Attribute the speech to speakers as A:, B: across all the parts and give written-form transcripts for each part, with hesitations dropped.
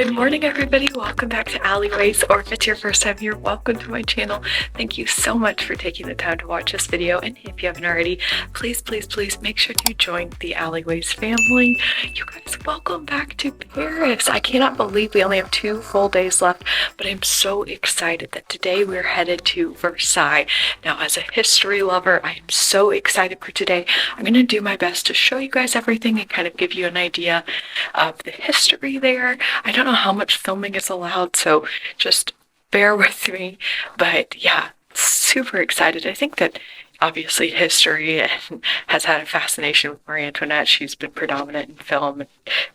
A: Good morning, everybody. Welcome back to Alleyways, or if it's your first time here, welcome to my channel. Thank you so much for taking the time to watch this video, and if you haven't already, please make sure to join the Alleyways family. You guys, welcome back to Paris. I cannot believe we only have 2 full days left, but I'm so excited that today we're headed to Versailles. Now, as a history lover, I am so excited for today. I'm going to do my best to show you guys everything and kind of give you an idea of the history there. I don't know how much filming is allowed, so just bear with me. But yeah, super excited. I think that obviously history has had a fascination with Marie Antoinette. She's been predominant in film and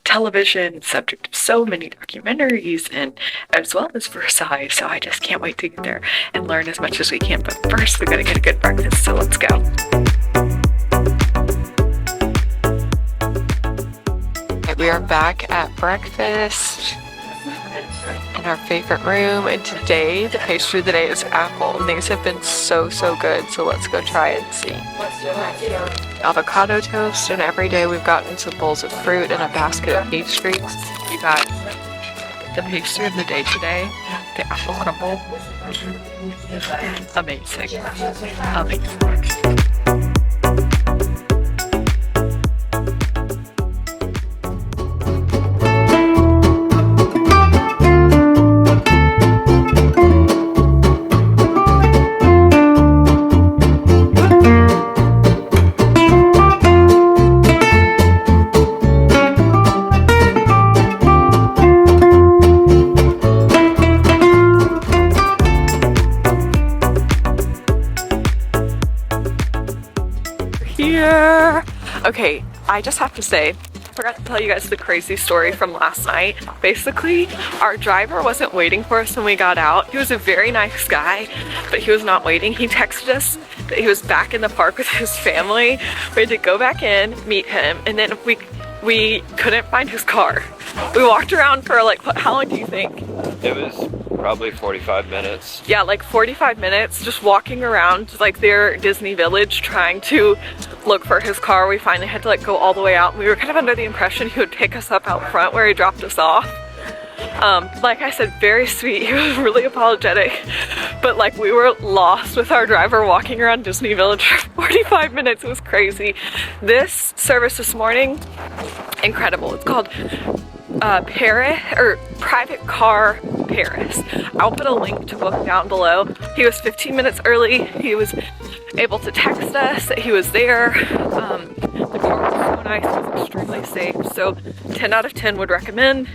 A: television, subject of so many documentaries, and as well as Versailles. So I just can't wait to get there and learn as much as we can. But first, we gotta get a good breakfast, so let's go. We are back at breakfast in our favorite room, and today the pastry of the day is apple, and these have been so good, so let's go try and see. Avocado toast, and every day we've gotten some bowls of fruit and a basket of pastries. We got the pastry of the day today, the apple crumble. Amazing. Here. Okay, I just have to say, I forgot to tell you guys the crazy story from last night. Basically, our driver wasn't waiting for us when we got out. He was a very nice guy, but he was not waiting. He texted us that he was back in the park with his family. We had to go back in, meet him, and then we couldn't find his car. We walked around for like, how long do you think?
B: It was probably 45 minutes.
A: Yeah, like 45 minutes just walking around like their Disney village trying to look for his car. We finally had to like go all the way out. We were kind of under the impression he would pick us up out front where he dropped us off. Like I said, very sweet. He was really apologetic, but like we were lost with our driver walking around Disney Village for 45 minutes. It was crazy. This service this morning, incredible. It's called Paris, or Private Car Paris. I'll put a link to book down below. He was 15 minutes early. He was able to text us that he was there. The car was so nice. It was extremely safe. So 10 out of 10 would recommend.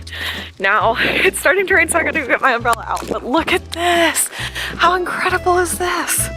A: Now it's starting to rain, so I gotta go get my umbrella out. But look at this. How incredible is this?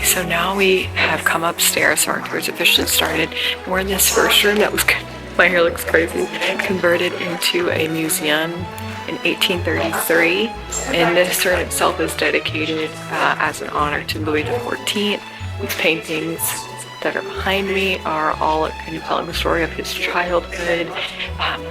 A: So now we have come upstairs, our tour's officially started, and we're in this first room that was, my hair looks crazy, converted into a museum in 1833, and this room itself is dedicated as an honor to Louis XIV. These paintings that are behind me are all kind of telling the story of his childhood,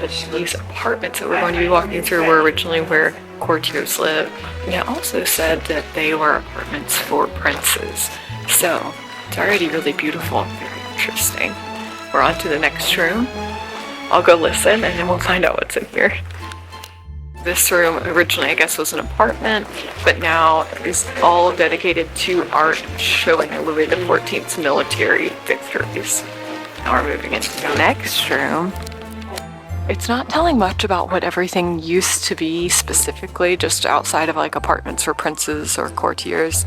A: but these apartments that we're going to be walking through were originally where courtiers lived, and it also said that they were apartments for princes. So it's already really beautiful and very interesting. We're on to the next room. I'll go listen and then we'll find out what's in here. This room originally, I guess, was an apartment, but now is all dedicated to art showing Louis XIV's military victories. Now we're moving into the next room. It's not telling much about what everything used to be specifically, just outside of like apartments for princes or courtiers.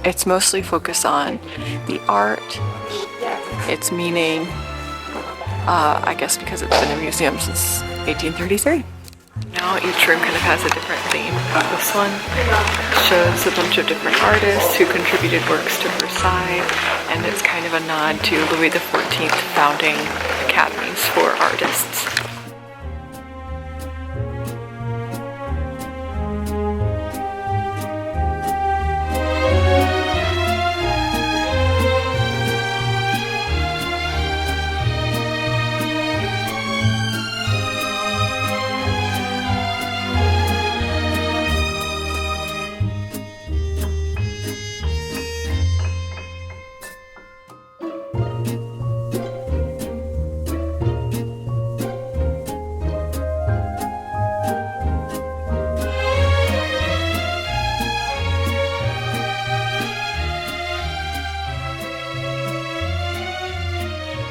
A: It's mostly focused on the art, its meaning, I guess because it's been a museum since 1833. Now each room kind of has a different theme. This one shows a bunch of different artists who contributed works to Versailles, and it's kind of a nod to Louis XIV founding academies for artists.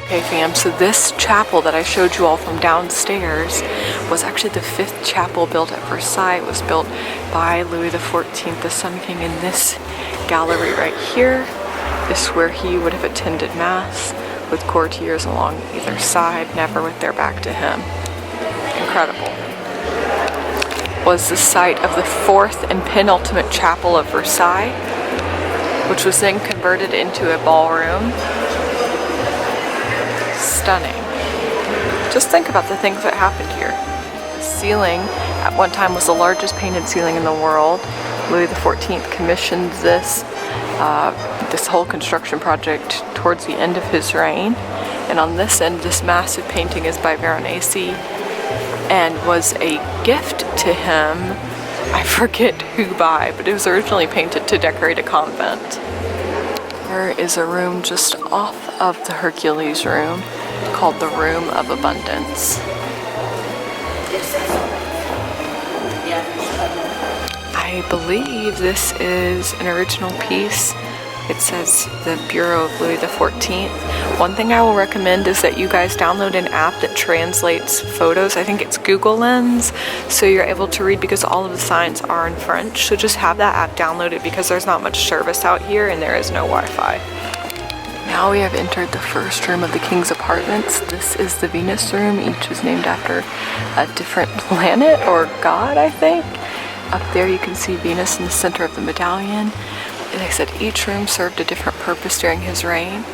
A: Okay fam, so this chapel that I showed you all from downstairs was actually the 5th chapel built at Versailles. It was built by Louis XIV, the Sun King, in this gallery right here. This is where he would have attended mass with courtiers along either side, never with their back to him. Incredible. Was the site of the 4th and penultimate chapel of Versailles, which was then converted into a ballroom. Stunning. Just think about the things that happened here. The ceiling at one time was the largest painted ceiling in the world. Louis XIV commissioned this whole construction project towards the end of his reign. And on this end, this massive painting is by Veronese and was a gift to him. I forget who by, but it was originally painted to decorate a convent. There is a room just off of the Hercules room called the Room of Abundance. I believe this is an original piece. It says the Bureau of Louis XIV. One thing I will recommend is that you guys download an app that translates photos. I think it's Google Lens, so you're able to read because all of the signs are in French. So just have that app downloaded because there's not much service out here and there is no Wi-Fi. Now we have entered the first room of the king's apartments. This is the Venus room. Each is named after a different planet or god, I think. Up there you can see Venus in the center of the medallion. Like I said, each room served a different purpose during his reign,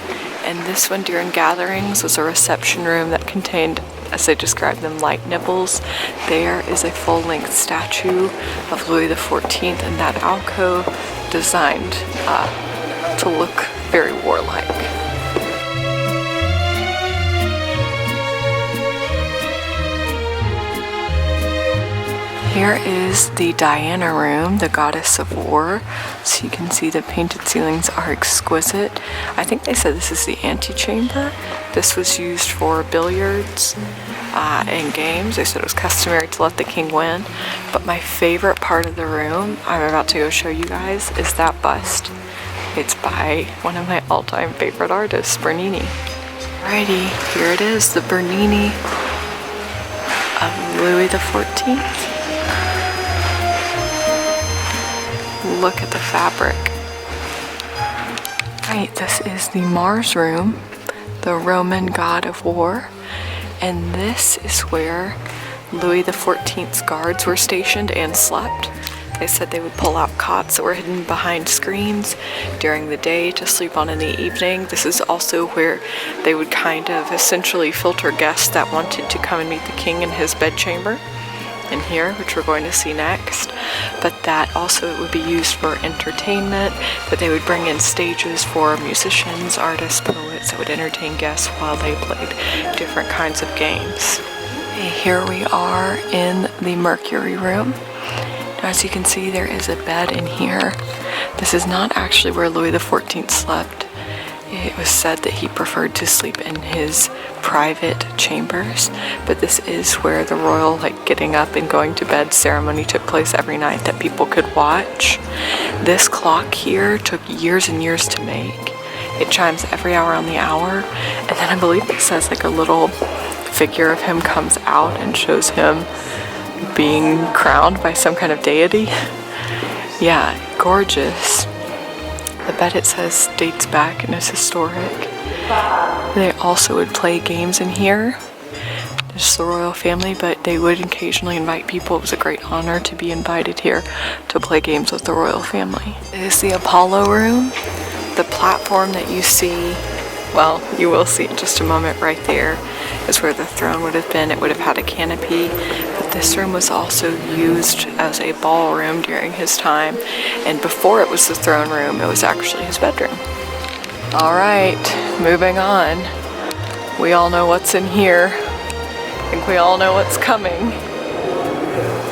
A: and this one during gatherings was a reception room that contained, as they described them, light nipples. There is a full-length statue of Louis XIV in that alcove, designed to look very warlike. Here is the Diana room, the goddess of war. So you can see the painted ceilings are exquisite. I think they said this is the antechamber. This was used for billiards and games. They said it was customary to let the king win. But my favorite part of the room, I'm about to go show you guys, is that bust. It's by one of my all-time favorite artists, Bernini. Alrighty, here it is, the Bernini of Louis XIV. Look at the fabric. Right, this is the Mars room, the Roman god of war, and this is where Louis XIV's guards were stationed and slept. They said they would pull out cots that were hidden behind screens during the day to sleep on in the evening. This is also where they would kind of essentially filter guests that wanted to come and meet the king in his bedchamber in here, which we're going to see next. But that also it would be used for entertainment, that they would bring in stages for musicians, artists, poets that would entertain guests while they played different kinds of games. Here we are in the Mercury room. Now, as you can see, there is a bed in here. This is not actually where Louis XIV slept. It was said that he preferred to sleep in his private chambers, but this is where the royal getting up and going to bed ceremony took place every night that people could watch. This clock here took years and years to make. It chimes every hour on the hour, and then I believe it says a little figure of him comes out and shows him being crowned by some kind of deity. Yeah, gorgeous. The bed, it says, dates back and is historic. They also would play games in here. Just the royal family, but they would occasionally invite people. It was a great honor to be invited here to play games with the royal family. It is the Apollo room. The platform that you see, well, you will see in just a moment right there, is where the throne would have been. It would have had a canopy, but this room was also used as a ballroom during his time, and before it was the throne room, it was actually his bedroom. Alright, moving on. We all know what's in here. I think we all know what's coming.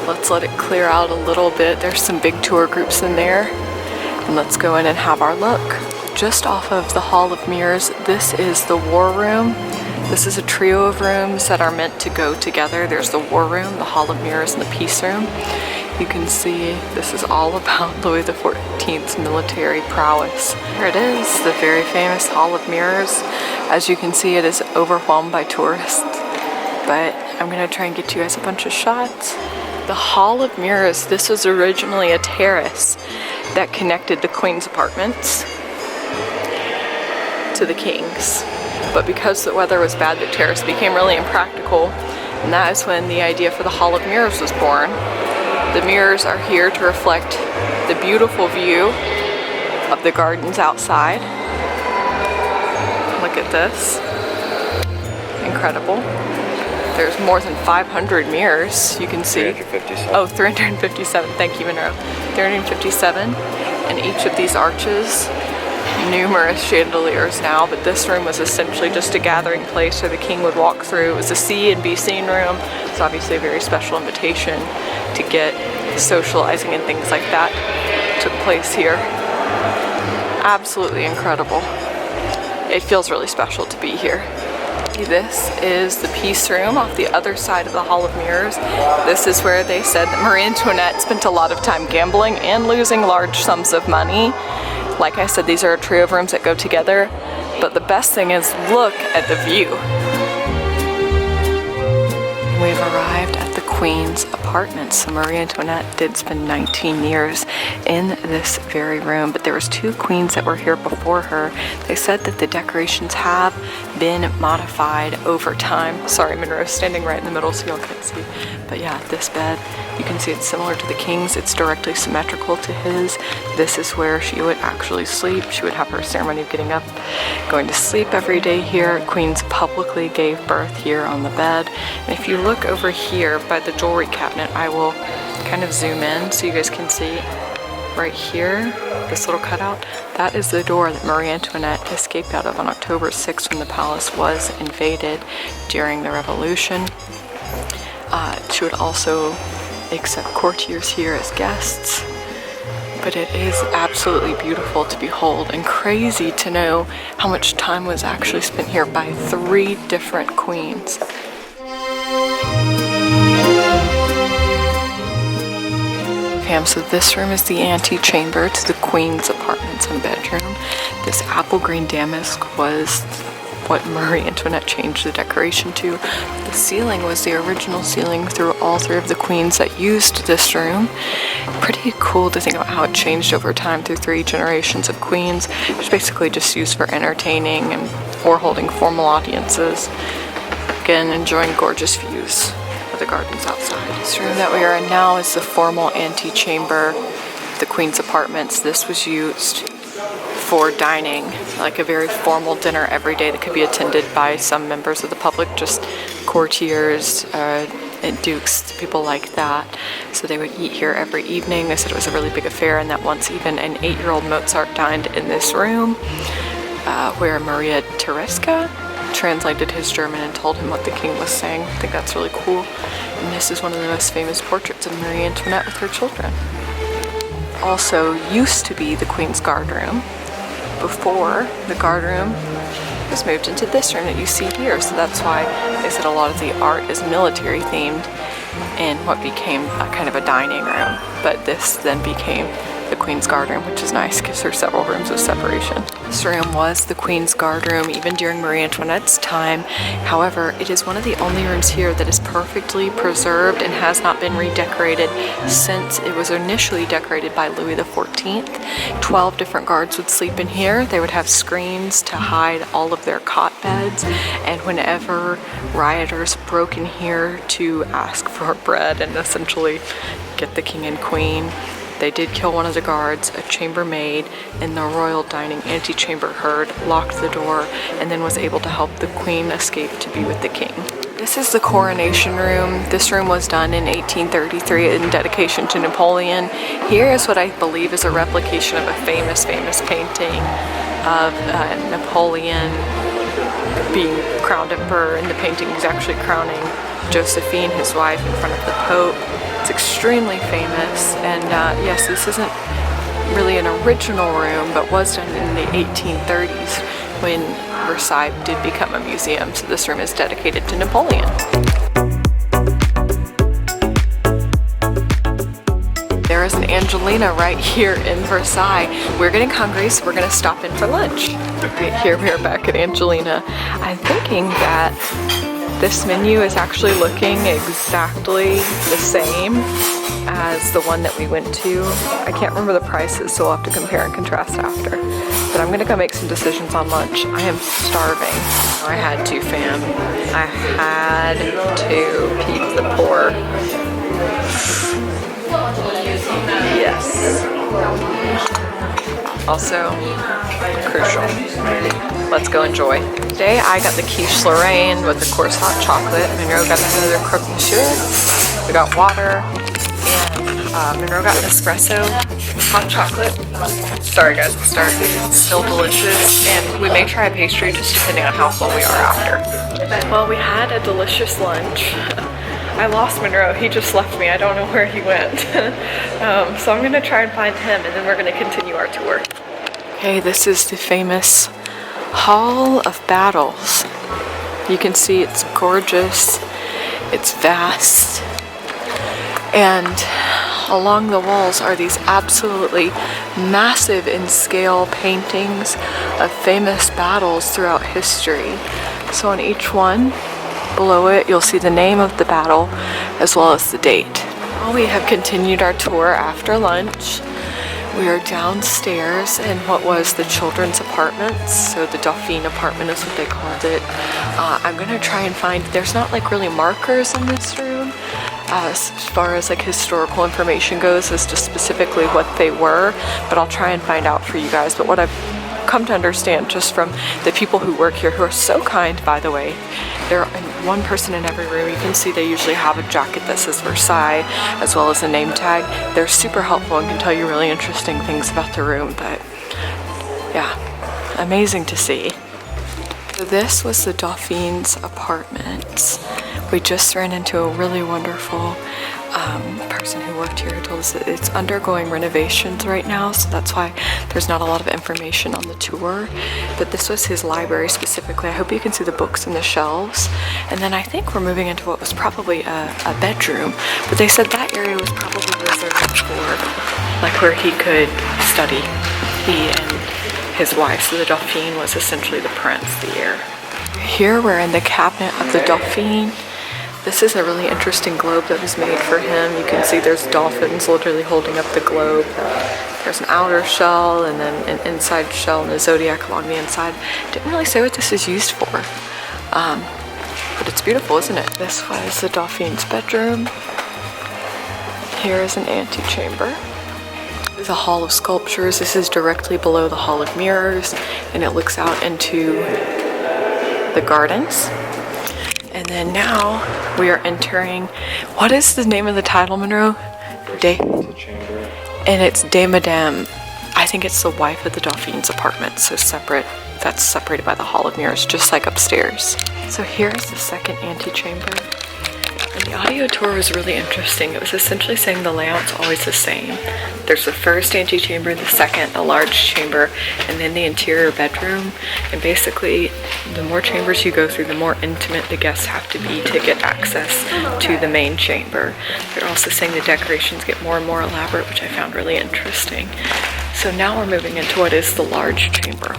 A: Let's let it clear out a little bit. There's some big tour groups in there, and let's go in and have our look. Just off of the Hall of Mirrors, this is the War Room. This is a trio of rooms that are meant to go together. There's the War Room, the Hall of Mirrors, and the Peace Room. You can see this is all about Louis XIV's military prowess. Here it is, the very famous Hall of Mirrors. As you can see, it is overwhelmed by tourists, but I'm gonna try and get you guys a bunch of shots. The Hall of Mirrors, this was originally a terrace that connected the Queen's apartments to the King's. But because the weather was bad, the terrace became really impractical, and that is when the idea for the Hall of Mirrors was born. The mirrors are here to reflect the beautiful view of the gardens outside. Look at this. Incredible. There's more than 500 mirrors, you can see.
B: 357.
A: Oh, 357, thank you, Monroe. 357, and each of these arches, numerous chandeliers now, but this room was essentially just a gathering place where the king would walk through. It was a see and be seen room. It's obviously a very special invitation to get socializing and things like that took place here. Absolutely incredible. It feels really special to be here. This is the Peace Room off the other side of the Hall of Mirrors. This is where they said that Marie Antoinette spent a lot of time gambling and losing large sums of money. Like I said, these are a trio of rooms that go together, but the best thing is look at the view. We've arrived at the Queen's apartments. So Marie Antoinette did spend 19 years in this very room, but there was 2 queens that were here before her. They said that the decorations have been modified over time. Sorry, Monroe's standing right in the middle so y'all can't see. But yeah, this bed, you can see it's similar to the King's. It's directly symmetrical to his. This is where she would actually sleep. She would have her ceremony of getting up, going to sleep every day here. Queens publicly gave birth here on the bed. And if you look over here by the jewelry cabinet, I will kind of zoom in so you guys can see right here, this little cutout. That is the door that Marie Antoinette escaped out of on October 6th when the palace was invaded during the Revolution. She would also accept courtiers here as guests. But it is absolutely beautiful to behold and crazy to know how much time was actually spent here by 3 different queens. So this room is the antechamber to the Queen's apartments and bedroom. This apple green damask was what Marie Antoinette changed the decoration to. The ceiling was the original ceiling through all 3 of the queens that used this room. Pretty cool to think about how it changed over time through 3 generations of queens. It was basically just used for entertaining and or holding formal audiences. Again, enjoying gorgeous views of the gardens outside. This room that we are in now is the formal antechamber, the Queen's apartments. This was used for dining, like a very formal dinner every day that could be attended by some members of the public, just courtiers, and dukes, people like that. So they would eat here every evening. They said it was a really big affair, and that once even an 8-year-old Mozart dined in this room, where Maria Thereska translated his German and told him what the king was saying. I think that's really cool. And this is one of the most famous portraits of Marie Antoinette with her children. Also used to be the Queen's guardroom. Before, the guardroom was moved into this room that you see here. So that's why they said a lot of the art is military themed in what became a kind of a dining room. But this then became the Queen's guardroom, which is nice because there's several rooms of separation. This room was the Queen's guardroom even during Marie Antoinette's time. However, it is one of the only rooms here that is perfectly preserved and has not been redecorated since it was initially decorated by Louis XIV. 12 different guards would sleep in here. They would have screens to hide all of their cot beds, and whenever rioters broke in here to ask for bread and essentially get the king and queen, they did kill one of the guards, a chambermaid in the royal dining antechamber heard, locked the door, and then was able to help the queen escape to be with the king. This is the coronation room. This room was done in 1833 in dedication to Napoleon. Here is what I believe is a replication of a famous painting of Napoleon being crowned emperor, and the painting is actually crowning Josephine, his wife, in front of the Pope. It's extremely famous, and yes, this isn't really an original room, but was done in the 1830s when Versailles did become a museum, so this room is dedicated to Napoleon. Angelina right here in Versailles. We're getting hungry, so we're gonna stop in for lunch. Right here, we are back at Angelina. I'm thinking that this menu is actually looking exactly the same as the one that we went to. I can't remember the prices, so we'll have to compare and contrast after. But I'm gonna go make some decisions on lunch. I am starving. I had to, fam. I had to feed the poor. Yes. Also, crucial. Let's go enjoy. Today I got the quiche Lorraine with, of course, hot chocolate. Monroe got another croque monsieur. We got water. And Monroe got an espresso with hot chocolate. Sorry guys, the start. It's still delicious. And we may try a pastry just depending on how full we are after. Well, we had a delicious lunch. I lost Monroe. He just left me. I don't know where he went. So I'm going to try and find him, and then we're going to continue our tour. Okay, this is the famous Hall of Battles. You can see it's gorgeous. It's vast. And along the walls are these absolutely massive in scale paintings of famous battles throughout history. So on each one, below it, you'll see the name of the battle as well as the date. Well, we have continued our tour after lunch. We are downstairs in what was the children's apartments. So the Dauphine apartment is what they called it. I'm gonna try and find, there's not like really markers in this room as far as like historical information goes as to specifically what they were, but I'll try and find out for you guys. But what I've come to understand just from the people who work here, who are so kind, by the way, there are one person in every room. You can see they usually have a jacket that says Versailles as well as a name tag. They're super helpful and can tell you really interesting things about the room, but yeah, amazing to see. So this was the Dauphine's apartments. We just ran into a really wonderful person who worked here who told us that it's undergoing renovations right now, so that's why there's not a lot of information on the tour. But this was his library specifically. I hope you can see the books in the shelves. And then I think we're moving into what was probably a bedroom, but they said that area was probably reserved for like where he could study. He and his wife, so the Dauphine was essentially the prince, the heir. Here we're in the cabinet of the Dauphine. This is a really interesting globe that was made for him. You can see there's dolphins literally holding up the globe. There's an outer shell and then an inside shell and a zodiac along the inside. Didn't really say what this is used for, but it's beautiful, isn't it? This was the Dauphine's bedroom. Here is an antechamber. This is a hall of sculptures. This is directly below the Hall of Mirrors, and it looks out into the gardens. And then now we are entering, what is the name of the title, Monroe? And it's De Madame. I think it's the wife of the Dauphine's apartment, so separate. That's separated by the Hall of Mirrors, just like upstairs. So here's the second antechamber. And the audio tour was really interesting. It was essentially saying the layout's always the same. There's the first antechamber, the second, a large chamber, and then the interior bedroom. And basically, the more chambers you go through, the more intimate the guests have to be to get access to the main chamber. They're also saying the decorations get more and more elaborate, which I found really interesting. So now we're moving into what is the large chamber.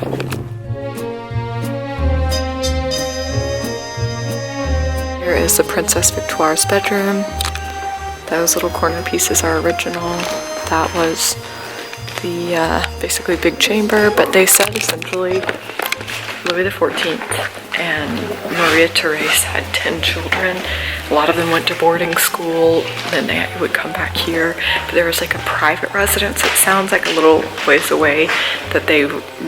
A: Here is the Princess Victoire's bedroom. Those little corner pieces are original. That was the basically big chamber, but they said essentially Louis XIV and Maria Therese had 10 children. A lot of them went to boarding school, then they would come back here. But there was like a private residence, it sounds like a little ways away, that they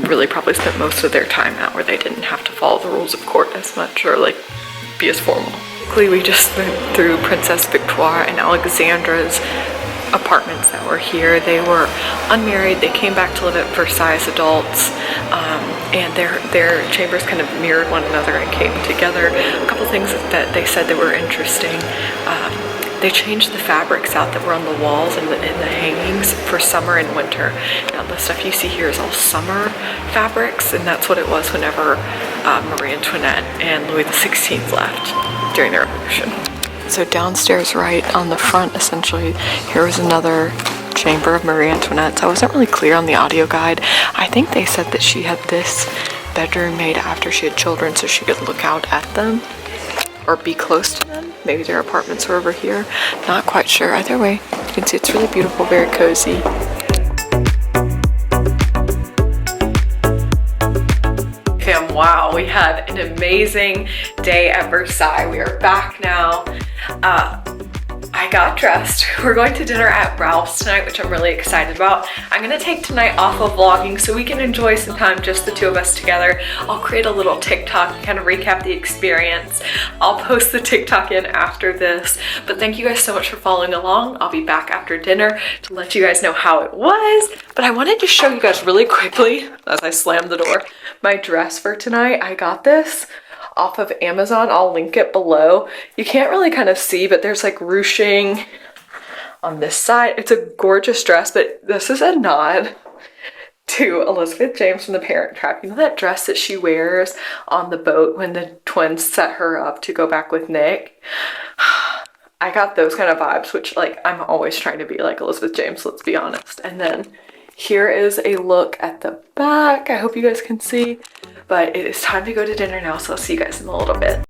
A: really probably spent most of their time at, where they didn't have to follow the rules of court as much or like be as formal. We just went through Princess Victoire and Alexandra's apartments that were here. They were unmarried. They came back to live at Versailles as adults, and their chambers kind of mirrored one another and came together. A couple things that they said that were interesting. They changed the fabrics out that were on the walls and the hangings for summer and winter. Now the stuff you see here is all summer fabrics, and that's what it was whenever Marie Antoinette and Louis XVI left during the Revolution. So downstairs right on the front, essentially, here was another chamber of Marie Antoinette's. I wasn't really clear on the audio guide. I think they said that she had this bedroom made after she had children so she could look out at them or be close to them. Maybe their apartments were over here. Not quite sure. Either way, you can see it's really beautiful, very cozy. Fam, wow, we had an amazing day at Versailles. We are back now. I got dressed. We're going to dinner at Ralph's tonight, which I'm really excited about. I'm gonna take tonight off of vlogging so we can enjoy some time, just the two of us together. I'll create a little TikTok, kind of recap the experience. I'll post the TikTok in after this. But thank you guys so much for following along. I'll be back after dinner to let you guys know how it was. But I wanted to show you guys really quickly, as I slammed the door, my dress for tonight. I got this off of Amazon. I'll link it below. You can't really kind of see, but there's like ruching on this side. It's a gorgeous dress, but this is a nod to Elizabeth James from The Parent Trap. You know that dress that she wears on the boat when the twins set her up to go back with Nick? I got those kind of vibes, which like I'm always trying to be like Elizabeth James, let's be honest. And then here is a look at the back. I hope you guys can see. But it is time to go to dinner now, so I'll see you guys in a little bit.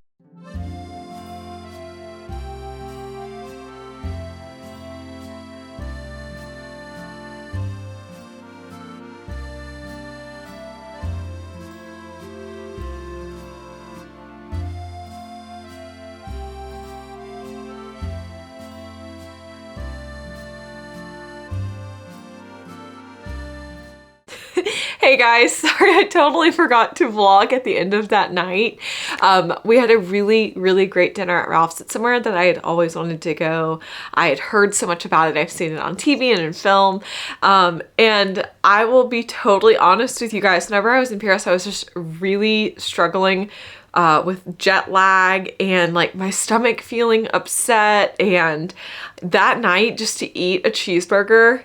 A: Hey guys, sorry I totally forgot to vlog at the end of that night. We had a really great dinner at Ralph's. It's somewhere that I had always wanted to go. I had heard so much about it. I've seen it on TV and in film. And I will be totally honest with you guys. Whenever I was in Paris, I was just really struggling with jet lag and like my stomach feeling upset. And that night, just to eat a cheeseburger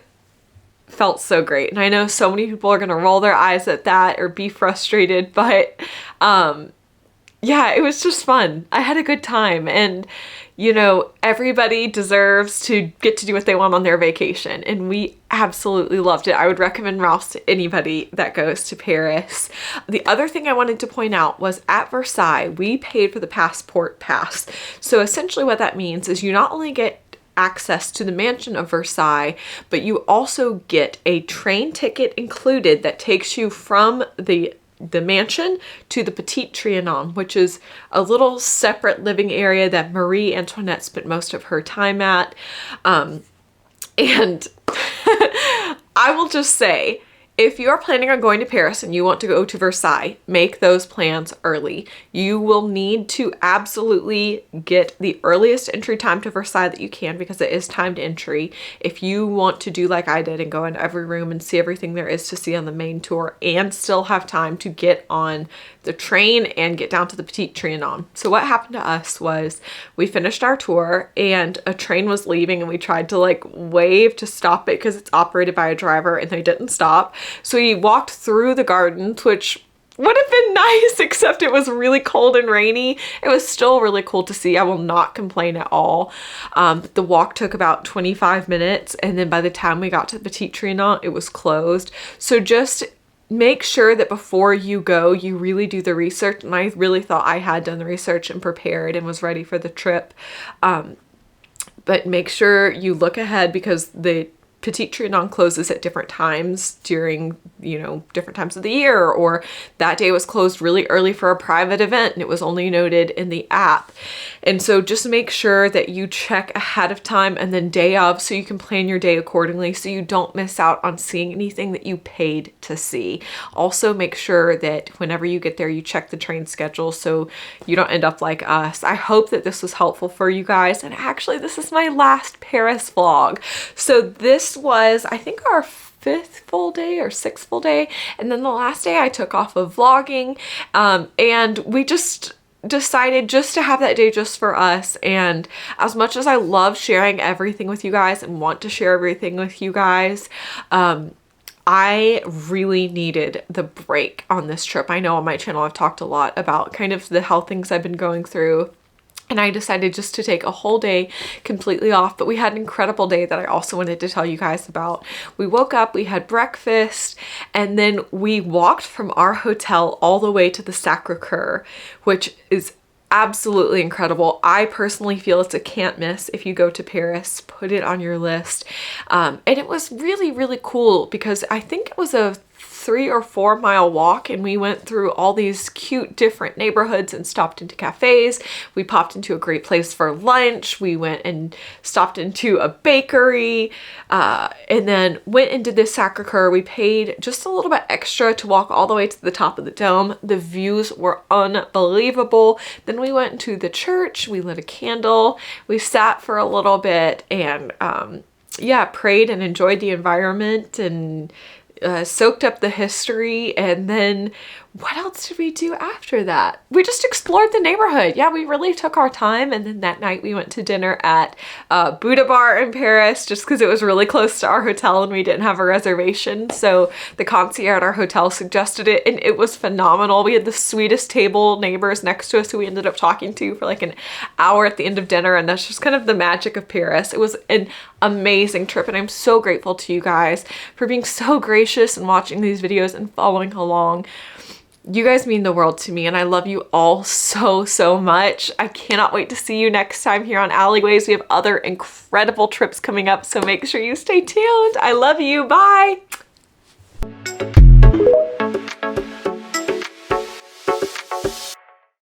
A: felt so great. And I know so many people are gonna roll their eyes at that or be frustrated, but yeah, it was just fun. I had a good time, and you know, everybody deserves to get to do what they want on their vacation, and we absolutely loved it. I would recommend Ralph's to anybody that goes to Paris. The other thing I wanted to point out was at Versailles, we paid for the passport pass. So essentially what that means is you not only get access to the mansion of Versailles, but you also get a train ticket included that takes you from the mansion to the Petit Trianon, which is a little separate living area that Marie Antoinette spent most of her time at. And I will just say, if you are planning on going to Paris and you want to go to Versailles, make those plans early. You will need to absolutely get the earliest entry time to Versailles that you can, because it is timed entry. If you want to do like I did and go in every room and see everything there is to see on the main tour and still have time to get on the train and get down to the Petit Trianon. So what happened to us was we finished our tour and a train was leaving, and we tried to like wave to stop it because it's operated by a driver, and they didn't stop. So we walked through the gardens, which would have been nice, except it was really cold and rainy. It was still really cool to see. I will not complain at all. The walk took about 25 minutes, and then by the time we got to the Petit Trianon, it was closed. So just make sure that before you go, you really do the research. And I really thought I had done the research and prepared and was ready for the trip. But make sure you look ahead, because the Petit Trianon closes at different times during, you know, different times of the year, or that day was closed really early for a private event and it was only noted in the app. And so just make sure that you check ahead of time and then day of, so you can plan your day accordingly so you don't miss out on seeing anything that you paid to see. Also make sure that whenever you get there, you check the train schedule so you don't end up like us. I hope that this was helpful for you guys. And actually, this is my last Paris vlog. So this was, I think, our 5th full day or 6th full day, and then the last day I took off of vlogging, and we just decided just to have that day just for us. And as much as I love sharing everything with you guys and want to share everything with you guys, I really needed the break on this trip. I know on my channel I've talked a lot about kind of the health things I've been going through
C: and I decided just to take a whole day completely off. But we had an incredible day that I also wanted to tell you guys about. We woke up, we had breakfast, and then we walked from our hotel all the way to the Sacre-Cœur, which is absolutely incredible. I personally feel it's a can't miss. If you go to Paris, put it on your list. And it was really, really cool because I think it was a 3 or 4 mile walk, and we went through all these cute different neighborhoods and stopped into cafes. We popped into a great place for lunch. We went and stopped into a bakery, and then went into this Sacre-Cœur. We paid just a little bit extra to walk all the way to the top of the dome. The views were unbelievable. Then we went into the church. We lit a candle. We sat for a little bit and yeah, prayed and enjoyed the environment and soaked up the history. And then what else did we do after that? We just explored the neighborhood. Yeah, we really took our time. And then that night we went to dinner at Buddha Bar in Paris just because it was really close to our hotel and we didn't have a reservation. So the concierge at our hotel suggested it and it was phenomenal. We had the sweetest table neighbors next to us who we ended up talking to for like an hour at the end of dinner, and that's just kind of the magic of Paris. It was an amazing trip and I'm so grateful to you guys for being so gracious and watching these videos and following along. You guys mean the world to me and I love you all so, so much. I cannot wait to see you next time here on Alleyways. We have other incredible trips coming up, so make sure you stay tuned. I love you. Bye.